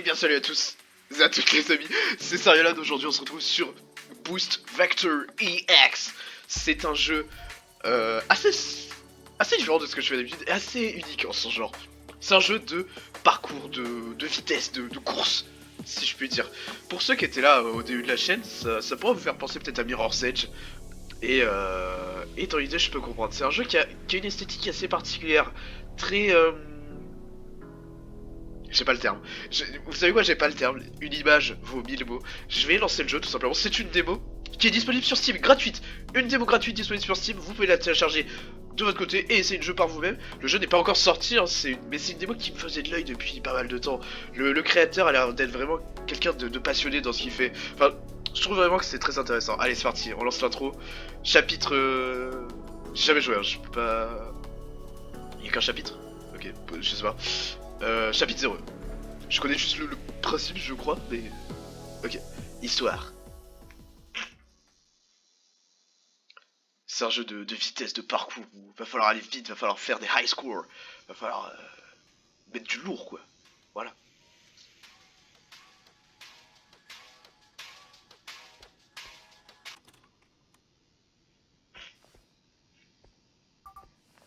Et bien salut à tous et à toutes les amis, c'est Sariolad. Aujourd'hui on se retrouve sur Boost Vector EX. C'est un jeu assez différent de ce que je fais d'habitude et assez unique en son genre. C'est un jeu de parcours, de vitesse, de course, si je puis dire. Pour ceux qui étaient là au début de la chaîne, ça pourrait vous faire penser peut-être à Mirror's Edge. Et dans l'idée je peux comprendre. C'est un jeu qui a une esthétique assez particulière, très... J'ai pas le terme. Vous savez quoi, j'ai pas le terme. Une image vaut 1000 mots. Je vais lancer le jeu tout simplement. C'est une démo qui est disponible sur Steam, gratuite. Une démo gratuite disponible sur Steam. Vous pouvez la télécharger de votre côté et essayer le jeu par vous-même. Le jeu n'est pas encore sorti, hein, mais c'est une démo qui me faisait de l'œil depuis pas mal de temps. Le créateur a l'air d'être vraiment quelqu'un de passionné dans ce qu'il fait. Enfin, je trouve vraiment que c'est très intéressant. Allez, c'est parti, on lance l'intro. Chapitre... J'ai jamais joué, hein, je peux pas... Il y a qu'un chapitre? Ok, je sais pas. Chapitre 0. Je connais juste le principe, je crois, mais... Ok. Histoire. C'est un jeu de vitesse, de parcours, où va falloir aller vite, va falloir faire des high scores, va falloir mettre du lourd, quoi. Voilà.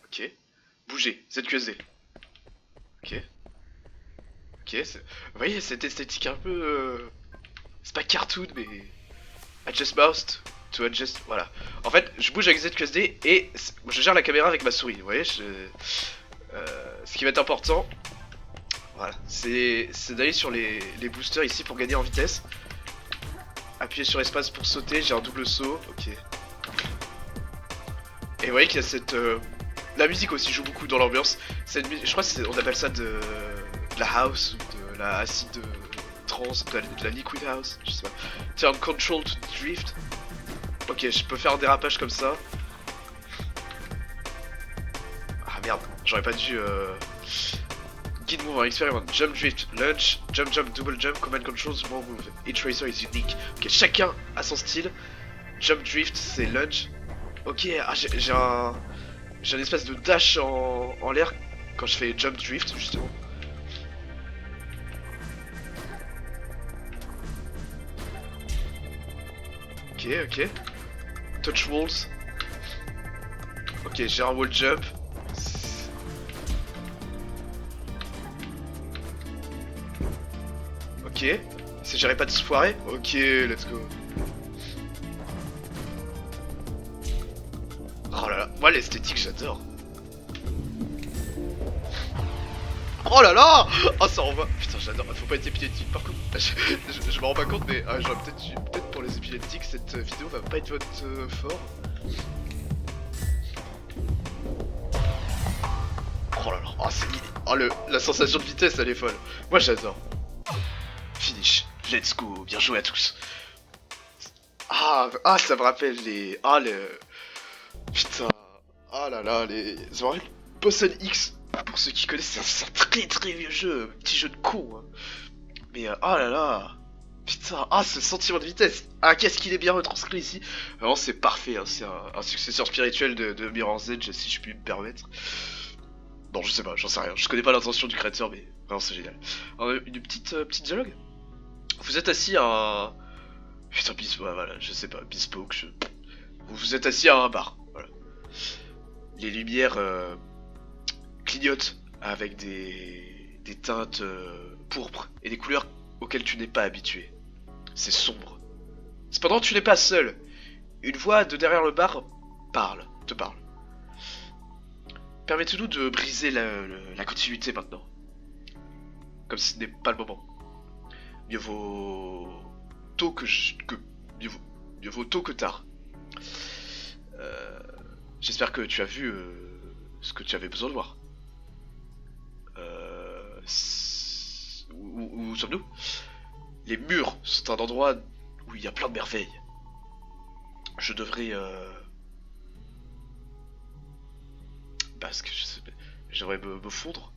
Ok. Bouger, ZQSD. Ok. Ok, vous voyez cette esthétique un peu... C'est pas cartoon, mais... Adjust mouse to adjust... Voilà. En fait, je bouge avec ZQSD et je gère la caméra avec ma souris, vous voyez ce qui va être important, voilà, c'est d'aller sur les boosters ici pour gagner en vitesse. Appuyez sur espace pour sauter, j'ai un double saut, ok. Et vous voyez qu'il y a cette... La musique aussi joue beaucoup dans l'ambiance. Je crois qu'on appelle ça de la house, ou de la acid trance, de la liquid house, je sais pas. Turn control to drift. Ok, je peux faire un dérapage comme ça. Ah merde, j'aurais pas dû... Guide move en experiment. Jump drift, lunge, jump, double jump, command controls, more move. Each racer is unique. Ok, chacun a son style. Jump drift, c'est lunge. Ok, ah, j'ai un espèce de dash en l'air quand je fais jump drift, justement. Ok, ok. Touch walls. Ok, j'ai un wall jump. Ok. Si j'arrête pas de se foirer. Ok, let's go. Oh là là, moi l'esthétique j'adore. Oh là là. Oh ça envoie. Putain j'adore, faut pas être épileptique par contre. Je m'en rends pas compte mais j'aurais peut-être pour les épileptiques cette vidéo va pas être votre fort. Oh là là, oh, oh, la sensation de vitesse elle est folle. Moi j'adore. Finish, let's go, bien joué à tous. Ah ça me rappelle les... Ah le... Putain, ah là là, les Poison X, pour ceux qui connaissent, c'est un très vieux jeu, un petit jeu de con, hein. Mais oh là là, putain, ah ce sentiment de vitesse, ah qu'est-ce qu'il est bien retranscrit ici. Vraiment c'est parfait, hein. C'est un successeur spirituel de Mirror's Edge, si je puis me permettre. Bon je sais pas, j'en sais rien, je connais pas l'intention du créateur mais vraiment c'est génial. Alors, une petite dialogue. Vous êtes assis à un... Putain, ouais, voilà, je sais pas, bespoke, vous êtes assis à un bar, voilà. Les lumières clignotent avec des teintes pourpres et des couleurs auxquelles tu n'es pas habitué. C'est sombre. Cependant, tu n'es pas seul. Une voix de derrière le bar te parle. Permettez-nous de briser la continuité maintenant. Comme si ce n'est pas le moment. Mieux vaut tôt mieux vaut tôt que tard. J'espère que tu as vu ce que tu avais besoin de voir. Où sommes-nous? Les murs sont un endroit où il y a plein de merveilles. Je devrais... je devrais me fondre,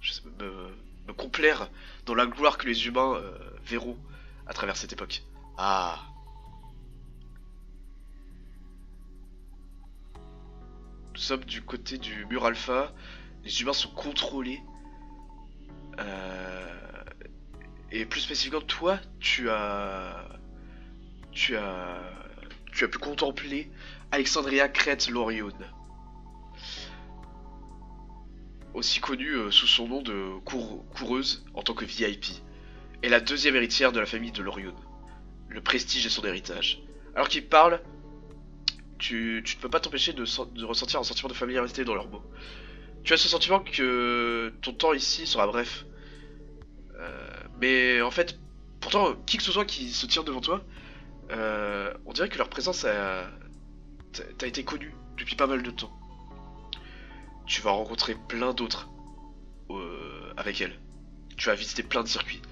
me complaire dans la gloire que les humains verront à travers cette époque. Ah. Nous sommes du côté du mur alpha. Les humains sont contrôlés Et plus spécifiquement, toi, tu as, tu as pu contempler Alexandria Crête Lorion, aussi connue sous son nom de coureuse en tant que VIP, est la deuxième héritière de la famille de Lorion. Le prestige est son héritage. Alors qu'il parle, tu ne peux pas t'empêcher de ressentir un sentiment de familiarité dans leurs mots. Tu as ce sentiment que ton temps ici sera bref. Mais en fait, pourtant, qui que ce soit qui se tient devant toi, on dirait que leur présence t'a été connue depuis pas mal de temps. Tu vas rencontrer plein d'autres avec elle. Tu vas visiter plein de circuits.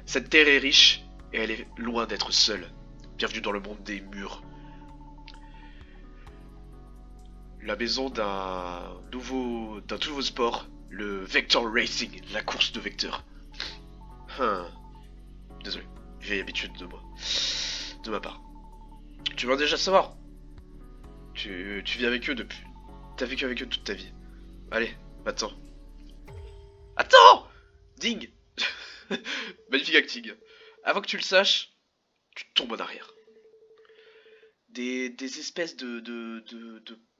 Cette terre est riche et elle est loin d'être seule. Bienvenue dans le monde des murs. La maison d'un nouveau sport, le Vector Racing, la course de vecteurs. Désolé, vieille habitude de ma part. Tu veux déjà savoir. Tu vis avec eux depuis. T'as vécu avec eux toute ta vie. Allez, attends. Attends Ding. Magnifique acting. Avant que tu le saches, tu tombes en arrière. Des espèces de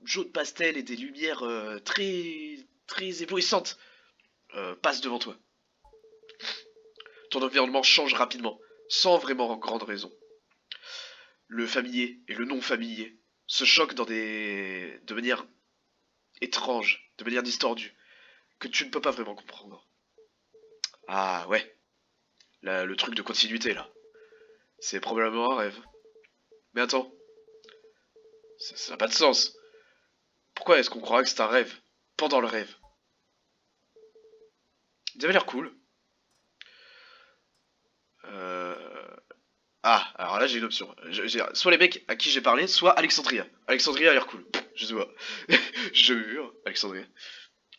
jaune pastel et des lumières très éblouissantes passent devant toi. Ton environnement change rapidement, sans vraiment grande raison. Le familier et le non familier se choquent de manière étrange, de manière distordue, que tu ne peux pas vraiment comprendre. Ah ouais, le truc de continuité là. C'est probablement un rêve. Mais attends, ça n'a pas de sens. Pourquoi est-ce qu'on croirait que c'est un rêve pendant le rêve? Il avait l'air cool. Ah, alors là j'ai une option. J'ai soit les mecs à qui j'ai parlé, soit Alexandria. Alexandria a l'air cool. Je sais pas. Je jure, Alexandria.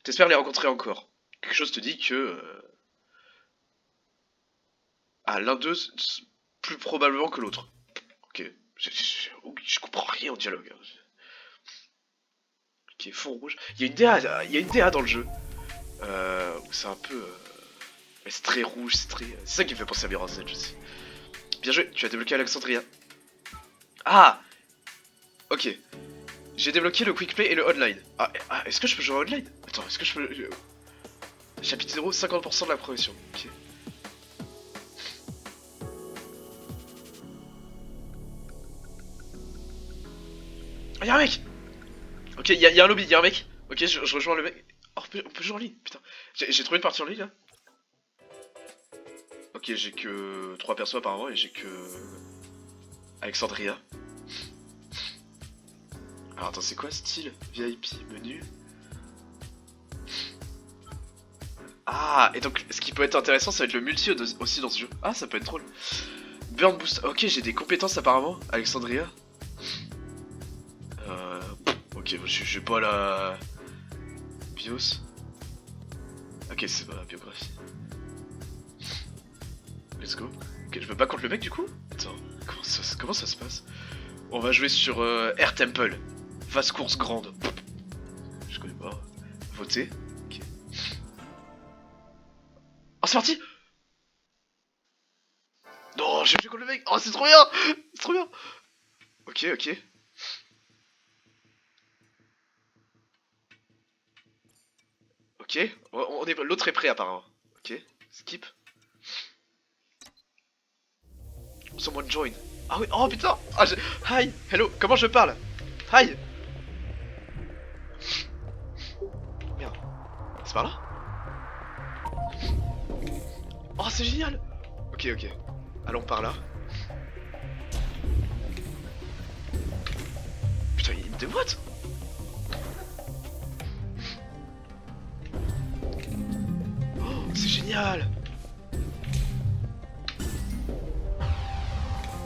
T'espères les rencontrer encore. Quelque chose te dit que... Ah, l'un d'eux, plus probablement que l'autre. Ok. Je comprends rien au dialogue. Ok, fond rouge. Il y a une DA dans le jeu. C'est un peu... Mais c'est très rouge, c'est ça qui me fait penser à Mirror's Edge aussi. Bien joué, tu as débloqué Alexandria. Ah. Ok. J'ai débloqué le quick play et le online. Est-ce que je peux jouer en online? Attends, est-ce que je peux... Chapitre 0, 50% de la progression. Ok. Ah, y'a un mec. Ok, y'a un lobby, y'a un mec. Ok, je rejoins le mec. Oh, on peut jouer en ligne, putain. J'ai trouvé une partie en ligne, là. Ok, j'ai que 3 persos apparemment et j'ai que... Alexandria. Alors attends, c'est quoi style? VIP, menu. Ah, et donc ce qui peut être intéressant, ça va être le multi aussi dans ce jeu. Ah, ça peut être drôle. Burn Boost. Ok, j'ai des compétences apparemment, Alexandria. Ok, je sais pas la... Bios. Ok, c'est pas la biographie. Let's go. Ok, je me bats contre le mec du coup? Attends, comment ça se passe? On va jouer sur Air Temple. Vaste course grande. Je connais pas. Voter. Ok. Oh, c'est parti! Non, j'ai joué contre le mec! Oh, c'est trop bien! C'est trop bien! Ok, ok. Ok, l'autre est prêt apparemment. Ok, skip. Someone join. Ah oui, oh putain. Hi, hello, comment je parle? Hi. Merde. C'est par là? Oh, c'est génial. Ok, ok. Allons par là. Putain, il me déboîte. Oh, c'est génial.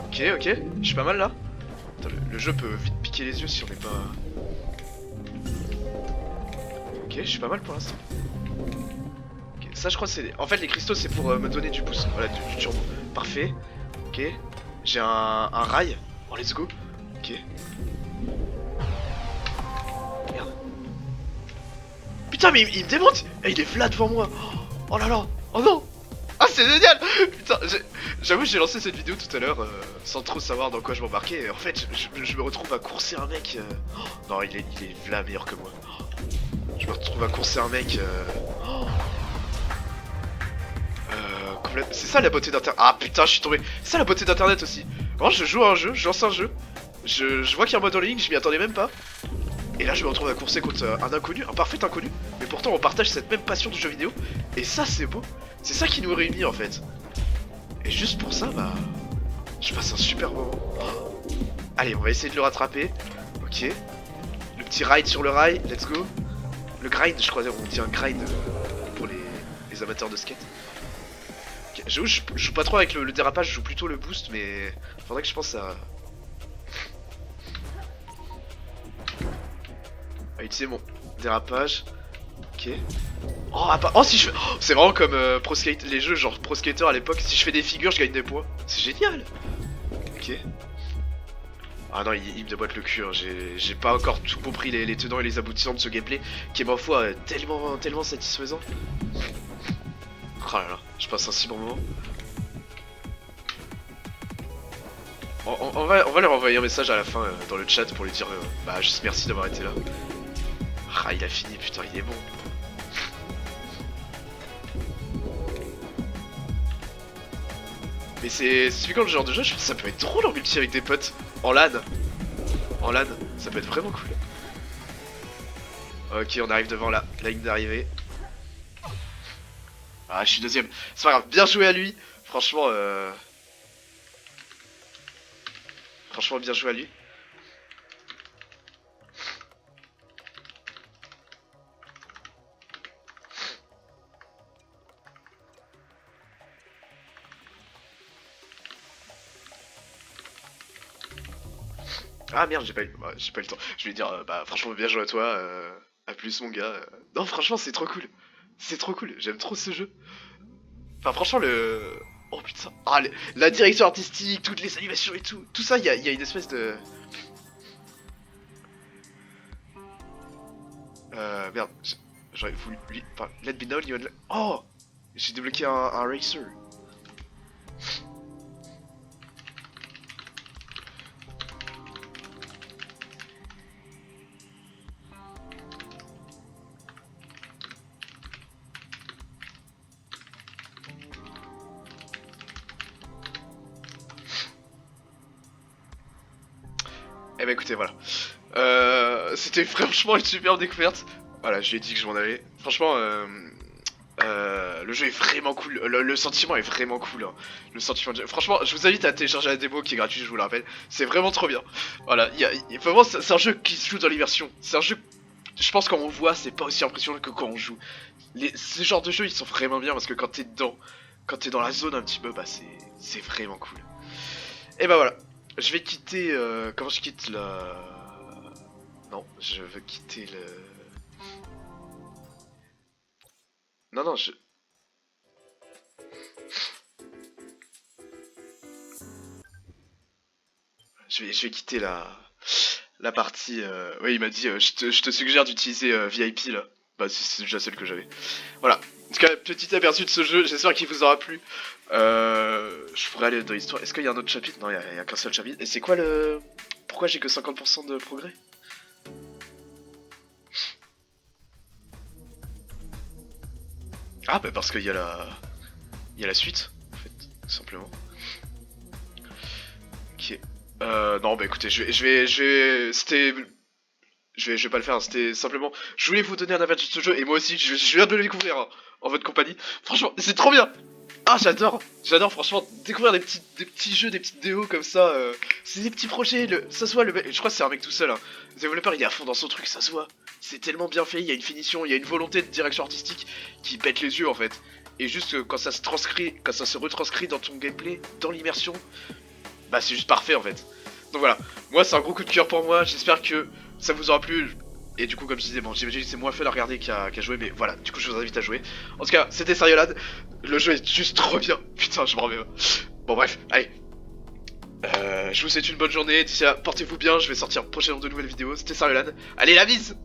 Ok, ok, je suis pas mal là. Attends, le jeu peut vite piquer les yeux si on n'est pas... Ok, je suis pas mal pour l'instant. Okay, ça je crois c'est... En fait les cristaux c'est pour me donner du boost, voilà, du turbo. Parfait. Ok, j'ai un rail. Oh, let's go. Ok. Merde. Putain mais il me démonte. Et il est flat devant moi. Oh là là. Oh non. Ah c'est génial. Putain, j'avoue j'ai lancé cette vidéo tout à l'heure sans trop savoir dans quoi je m'embarquais. Et en fait je me retrouve à courser un mec... Non il est là meilleur que moi. Je me retrouve à courser un mec... C'est ça la beauté d'internet. Ah putain je suis tombé. C'est ça la beauté d'internet aussi. Vraiment je joue à un jeu, je lance un jeu. Je vois qu'il y a un mode en ligne, je m'y attendais même pas. Et là je me retrouve à courser contre un inconnu, un parfait inconnu. Mais pourtant on partage cette même passion du jeu vidéo. Et ça c'est beau. C'est ça qui nous réunit en fait. Et juste pour ça bah... Je passe un super moment. Allez on va essayer de le rattraper. Ok. Le petit ride sur le rail, let's go. Le grind je crois, on dit un grind pour les amateurs de skate. Okay. Je joue pas trop avec le dérapage, je joue plutôt le boost mais... Faudrait que je pense à... à utiliser mon dérapage. Ok. Oh, oh si je fais... Oh, c'est vraiment comme Pro Skate, les jeux genre Pro Skater à l'époque. Si je fais des figures, je gagne des points. C'est génial. Ok. Ah non, il me déboîte le cul. Hein. J'ai pas encore tout compris les tenants et les aboutissants de ce gameplay qui est ma foi tellement satisfaisant. Oh là là, je passe un si bon moment. On va leur envoyer un message à la fin dans le chat pour lui dire bah juste merci d'avoir été là. Ah il a fini, putain il est bon. Mais c'est suivant le genre de jeu, je pense que ça peut être drôle en multi avec des potes. En LAN. En LAN, ça peut être vraiment cool. Ok on arrive devant la ligne d'arrivée. Ah je suis deuxième, c'est pas grave, bien joué à lui. Franchement Franchement bien joué à lui. Ah merde, j'ai pas eu le temps. Je vais lui dire, bah franchement bien joué à toi, à plus mon gars. Non franchement c'est trop cool. C'est trop cool, j'aime trop ce jeu. Enfin franchement le... Oh putain, ah, la direction artistique, toutes les animations et tout ça, il y a une espèce de... Merde, j'aurais voulu... Enfin, let me know, you... Oh, j'ai débloqué un racer. Eh bah écoutez, voilà. C'était franchement une superbe découverte. Voilà, je lui ai dit que je m'en allais. Franchement, le jeu est vraiment cool. Le sentiment est vraiment cool. Hein. Le sentiment de... Franchement, je vous invite à télécharger la démo qui est gratuite, je vous le rappelle. C'est vraiment trop bien. Voilà, vraiment, c'est un jeu qui se joue dans l'immersion. C'est un jeu... Je pense quand on voit, c'est pas aussi impressionnant que quand on joue. Ce genre de jeux, ils sont vraiment bien parce que quand t'es dedans, quand t'es dans la zone un petit peu, bah c'est vraiment cool. Et bah voilà. Je vais quitter... comment je quitte la... Non, je veux quitter le... Non, je... Je vais quitter la partie... Oui, il m'a dit, je te suggère d'utiliser VIP, là. Bah, c'est déjà celle que j'avais. Voilà. En tout cas, petit aperçu de ce jeu, j'espère qu'il vous aura plu. Je pourrais aller dans l'histoire. Est-ce qu'il y a un autre chapitre? Non, il y a qu'un seul chapitre. Et c'est quoi le... Pourquoi j'ai que 50% de progrès? Ah, bah parce qu'il y a la... Il y a la suite, en fait, tout simplement. Ok. Non, bah écoutez, c'était... Je vais pas le faire, hein, c'était simplement... Je voulais vous donner un aperçu de ce jeu, et moi aussi, je viens de le découvrir hein, en votre compagnie. Franchement, c'est trop bien. Ah, j'adore franchement, découvrir des petits jeux, des petites déos comme ça. C'est des petits projets, ça se voit, je crois que c'est un mec tout seul. Hein. Le développeur, il est à fond dans son truc, ça se voit. C'est tellement bien fait, il y a une finition, il y a une volonté de direction artistique qui pète les yeux en fait. Et juste quand ça se retranscrit dans ton gameplay, dans l'immersion, bah c'est juste parfait en fait. Donc voilà, moi c'est un gros coup de cœur pour moi, j'espère que ça vous aura plu. Et du coup comme je disais, bon j'imagine que c'est moins fun à regarder qu'à jouer, mais voilà, du coup je vous invite à jouer. En tout cas, c'était Sariolad, le jeu est juste trop bien, putain je m'en remets. Bon bref, allez. Je vous souhaite une bonne journée, d'ici là, portez-vous bien, je vais sortir prochainement de nouvelles vidéos, c'était Sariolad. Allez la bise!